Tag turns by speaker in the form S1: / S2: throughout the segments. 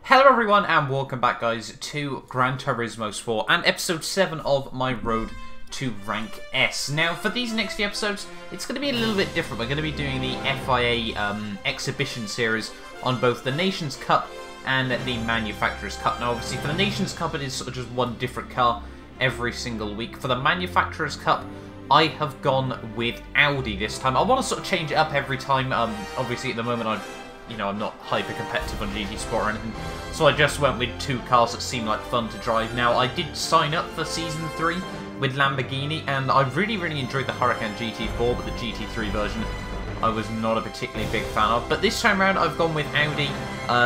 S1: Hello everyone and welcome back guys to Gran Turismo Sport and episode 7 of my road to rank S. Now for these next few episodes it's going to be a little bit different. We're going to be doing the FIA exhibition series on both the Nations Cup and the Manufacturers Cup. Now obviously for the Nations Cup it is sort of just one different car every single week. For the Manufacturers Cup I have gone with Audi this time. I want to sort of change it up every time. Obviously at the moment I'm not hyper competitive on GTSport or anything, so I just went with two cars that seem like fun to drive. Now, I did sign up for Season 3 with Lamborghini, and I really enjoyed the Huracan GT4, but the GT3 version I was not a particularly big fan of. But this time around, I've gone with Audi.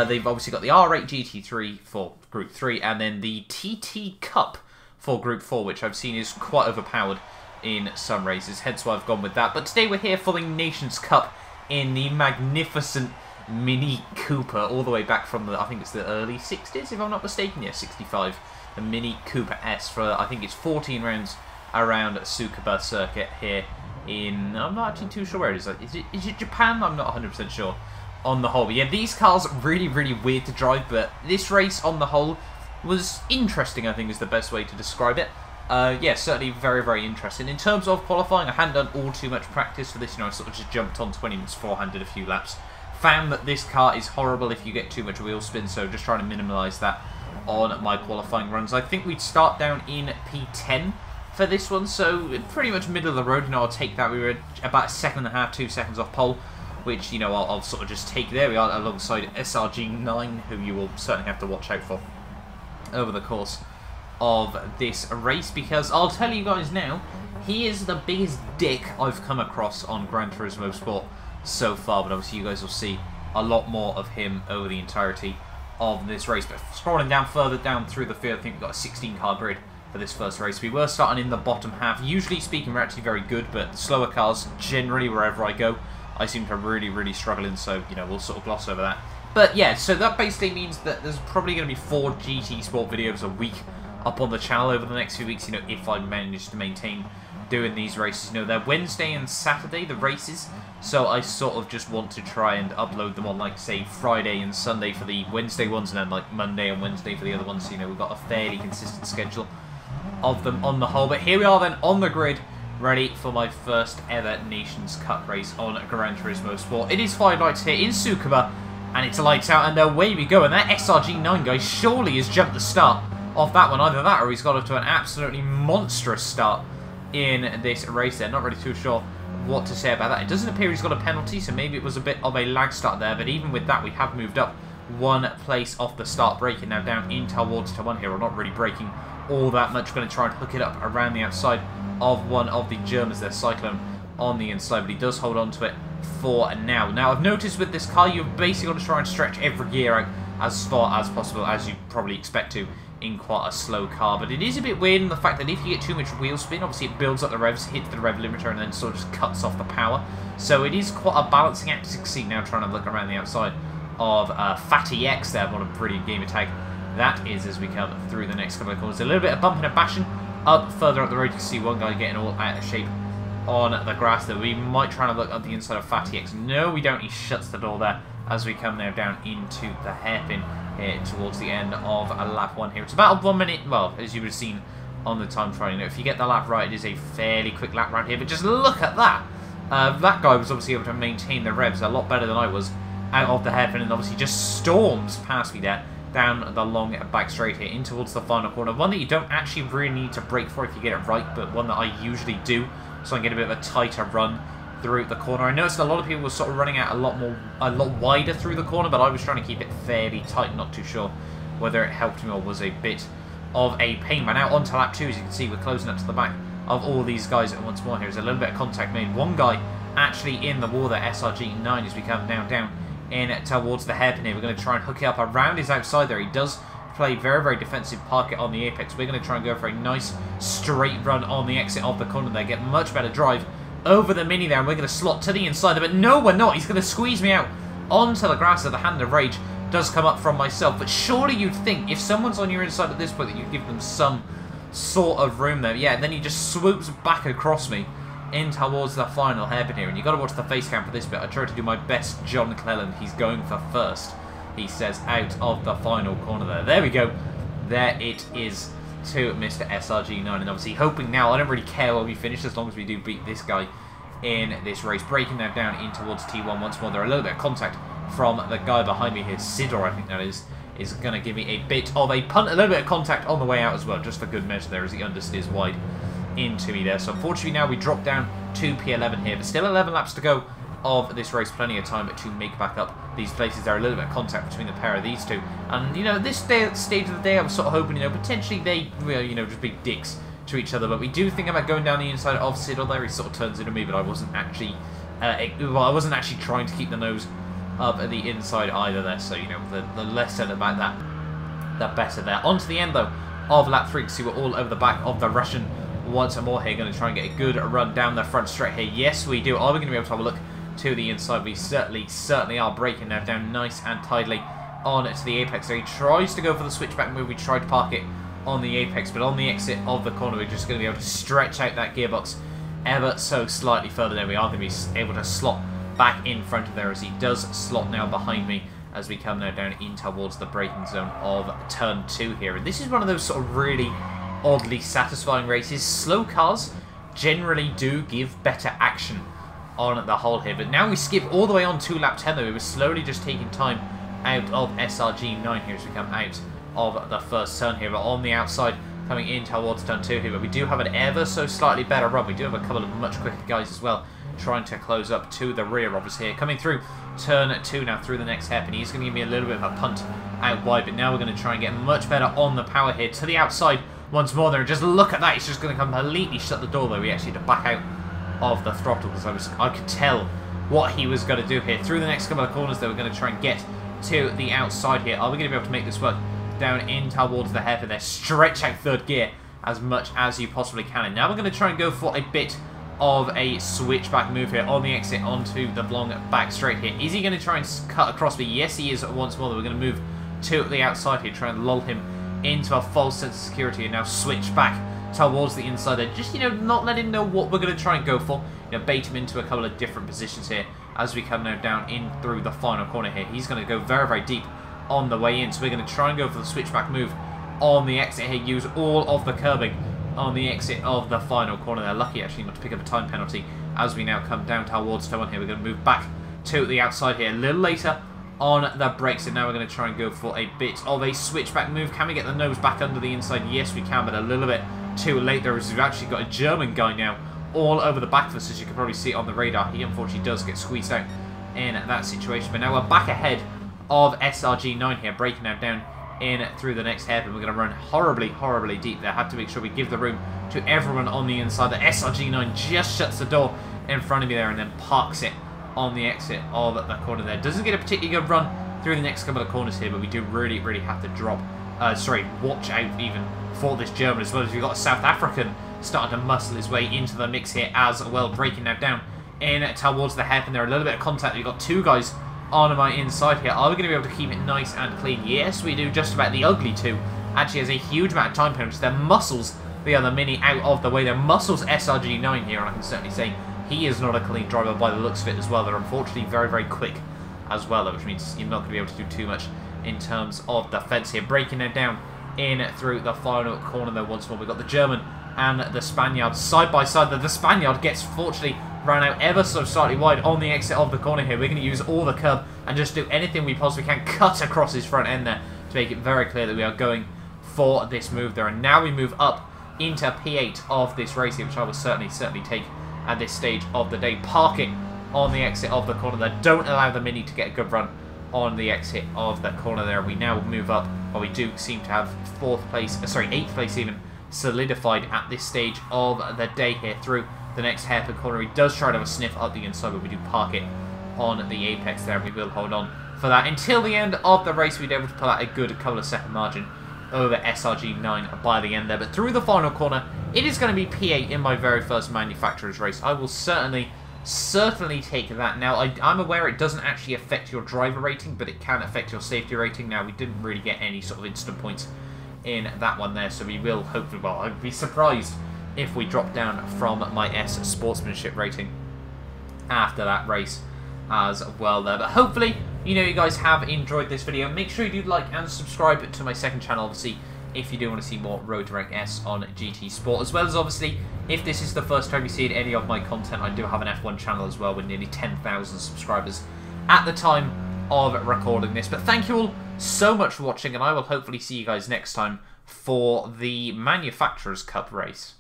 S1: They've obviously got the R8 GT3 for Group 3, and then the TT Cup for Group 4, which I've seen is quite overpowered in some races, hence why I've gone with that. But today we're here for the Nations Cup in the magnificent Mini Cooper, all the way back from the, I think it's the early 60s, if I'm not mistaken. Yeah, 65. The Mini Cooper S for, I think it's 14 rounds around Tsukuba circuit here in, I'm not actually too sure where it is. Is it Japan? I'm not 100% sure on the whole. But yeah, these cars are really weird to drive, but this race on the whole was interesting, I think is the best way to describe it. Yeah, certainly very interesting. In terms of qualifying, I hadn't done all too much practice for this, I sort of just jumped on 20 minutes beforehand, did a few laps. Found that this car is horrible if you get too much wheel spin, so just trying to minimise that on my qualifying runs. I think we'd start down in P10 for this one, so pretty much middle of the road. I'll take that. We were about a second and a half, 2 seconds off pole, which, I'll sort of just take. There we are, alongside SRG9, who you will certainly have to watch out for over the course of this race, because I'll tell you guys now, he is the biggest dick I've come across on Gran Turismo Sport so far, but obviously you guys will see a lot more of him over the entirety of this race. But scrolling down further down through the field, I think we've got a 16 car grid for this first race. We were starting in the bottom half. Usually speaking, we're actually very good, but slower cars, generally wherever I go, I seem to really struggle in, so we'll sort of gloss over that. But yeah, so that basically means that there's probably going to be 4 GT Sport videos a week up on the channel over the next few weeks, if I manage to maintain doing these races. They're Wednesday and Saturday, the races, so I sort of just want to try and upload them on, like, say, Friday and Sunday for the Wednesday ones, and then, like, Monday and Wednesday for the other ones. So, we've got a fairly consistent schedule of them on the whole. But here we are then on the grid, ready for my first ever Nations Cup race on Gran Turismo Sport. It is 5 lights here in Tsukuba, and it's lights out, and away we go. And that SRG9 guy surely has jumped the start off that one. Either that or he's got off to an absolutely monstrous start in this race there. Not really too sure what to say about that. It doesn't appear he's got a penalty, so maybe it was a bit of a lag start there, but even with that we have moved up 1 place off the start, braking now down in towards to 1 here. We're not really braking all that much. Going to try and hook it up around the outside of one of the Germans there, Cyclone on the inside, but he does hold on to it for now. Now I've noticed with this car you've basically got to try and stretch every gear out as far as possible, as you probably expect to in quite a slow car. But it is a bit weird in the fact that if you get too much wheel spin, obviously it builds up the revs, hits the rev limiter, and then sort of just cuts off the power. So it is quite a balancing act to succeed. Now trying to look around the outside of Fatty X there. What a brilliant gamer tag that is as we come through the next couple of corners. A little bit of bumping and bashing up further up the road. You can see one guy getting all out of shape on the grass there. We might try to look at the inside of Fatty X. No, we don't. He shuts the door there as we come now down into the hairpin here towards the end of lap 1 here. It's about 1 minute, well, as you would have seen on the time trial. If you get the lap right, it is a fairly quick lap round here, but just look at that. That guy was obviously able to maintain the revs a lot better than I was out of the hairpin, and obviously just storms past me there down the long back straight here in towards the final corner. One that you don't actually really need to brake for if you get it right, but one that I usually do, so I can get a bit of a tighter run through the corner. I noticed a lot of people were sort of running out a lot wider through the corner, but I was trying to keep it fairly tight. Not too sure whether it helped me or was a bit of a pain. But now on to lap 2, as you can see, we're closing up to the back of all these guys at once more. Here's a little bit of contact made. One guy actually in the wall there, SRG9, as we come now down in towards the hairpin here. We're going to try and hook it up around his outside there. He does play very defensive, park it on the apex. We're going to try and go for a nice straight run on the exit of the corner there, get much better drive over the Mini there, and we're going to slot to the inside there, but no, we're not. He's going to squeeze me out onto the grass. So the hand of rage does come up from myself, but surely you'd think if someone's on your inside at this point that you'd give them some sort of room there. Yeah, and then he just swoops back across me in towards the final hairpin here, and you've got to watch the face cam for this bit. I tried to do my best John Cleland. He's going for first he says, out of the final corner there. There we go. There it is to Mr. SRG9. And obviously hoping now, I don't really care where we finish as long as we do beat this guy in this race. Breaking now down in towards T1 once more. There are a little bit of contact from the guy behind me here. Sidor, I think that is going to give me a bit of a punt. A little bit of contact on the way out as well, just for good measure there as he understeers wide into me there. So unfortunately now we drop down to P11 here, but still 11 laps to go of this race. Plenty of time to make back up these places. There are a little bit of contact between the pair of these two, and you know, this stage of the day I was sort of hoping, you know, potentially they will, you know, just be dicks to each other, but we do think about going down the inside of Sidor there. He sort of turns into me, but I wasn't actually I wasn't actually trying to keep the nose up at the inside either there, so you know, the less said about that, the better there. On to the end though of lap 3, because we're all over the back of the Russian once more here. Going to try and get a good run down the front straight here. Yes, we do. Are we going to be able to have a look to the inside? We certainly are. Breaking that down nice and tidily on to the apex. So he tries to go for the switchback move. We tried to park it on the apex, but on the exit of the corner, we're just going to be able to stretch out that gearbox ever so slightly further. There we are going to be able to slot back in front of there, as he does slot now behind me as we come now down in towards the braking zone of turn 2 here. And this is one of those sort of really oddly satisfying races. Slow cars generally do give better action on the whole here, but now we skip all the way on to lap 10 though. We were slowly just taking time out of SRG9 here as we come out of the first turn here, but on the outside coming in towards turn 2 here. But we do have an ever so slightly better run. We do have a couple of much quicker guys as well trying to close up to the rear of us here. Coming through turn 2 now through the next hairpin. He's going to give me a little bit of a punt out wide, but now we're going to try and get much better on the power here to the outside once more there. And just look at that, it's just going to completely shut the door though. We actually had to back out of the throttle because I could tell what he was going to do here. Through the next couple of corners though, we're going to try and get to the outside here. Are we going to be able to make this work? Down in towards the hairpin there. Stretch out third gear as much as you possibly can. And now we're going to try and go for a bit of a switchback move here on the exit onto the long back straight here. Is he going to try and cut across me? Yes, he is once more. We're going to move to the outside here, try and lull him into a false sense of security, and now switch back towards the inside there. Just, you know, not let him know what we're going to try and go for. You know, bait him into a couple of different positions here as we come now down in through the final corner here. He's going to go very, very deep on the way in, so we're going to try and go for the switchback move on the exit here. Use all of the curbing on the exit of the final corner there. Lucky actually not to pick up a time penalty as we now come down towards turn 1 here. We're going to move back to the outside here a little later on the brakes, and now we're going to try and go for a bit of a switchback move. Can we get the nose back under the inside? Yes, we can, but a little bit too late there, as we've actually got a German guy now all over the back of us, as you can probably see on the radar. He unfortunately does get squeezed out in that situation, but now we're back ahead of SRG9 here, breaking now down in through the next hairpin. We're going to run horribly, horribly deep there. Have to make sure we give the room to everyone on the inside. The SRG9 just shuts the door in front of me there and then parks it on the exit of the corner there. Doesn't get a particularly good run through the next couple of corners here, but we do really, really have to watch out even for this German, as well as we've got a South African starting to muscle his way into the mix here as well, breaking now down in towards the hairpin there. A little bit of contact. We've got two guys on my inside here. Are we going to be able to keep it nice and clean? Yes, we do. Just about. The ugly two actually has a huge amount of time penalties. Their muscles the other Mini out of the way. Their muscles SRG9 here, and I can certainly say he is not a clean driver by the looks of it as well. They're unfortunately very, very quick as well, which means you're not going to be able to do too much in terms of defense here. Breaking it down in through the final corner there once more. We've got the German and the Spaniard side by side. The Spaniard gets, fortunately, ran out ever so slightly wide on the exit of the corner here. We're going to use all the curb and just do anything we possibly can. Cut across his front end there to make it very clear that we are going for this move there. And now we move up into P8 of this race here, which I will certainly take at this stage of the day. Park it on the exit of the corner there. Don't allow the Mini to get a good run on the exit of the corner there. We now move up, or we do seem to have 8th place even solidified at this stage of the day here through the next hairpin corner. He does try to have a sniff up the inside, but we do park it on the apex there, and we will hold on for that until the end of the race. We'd be able to pull out a good couple of second margin over SRG9 by the end there. But through the final corner, it is going to be P8 in my very first manufacturer's race. I will certainly take that. Now, I'm aware it doesn't actually affect your driver rating, but it can affect your safety rating. Now, we didn't really get any sort of instant points in that one there, so we will hopefully, well, I'd be surprised if we drop down from my S sportsmanship rating after that race as well there. But hopefully, you know you guys have enjoyed this video. Make sure you do like and subscribe to my second channel, obviously, if you do want to see more Road to Rank S on GTSport, as well as, obviously, if this is the first time you see any of my content, I do have an F1 channel as well with nearly 10,000 subscribers at the time of recording this. But thank you all so much for watching, and I will hopefully see you guys next time for the Manufacturers Cup race.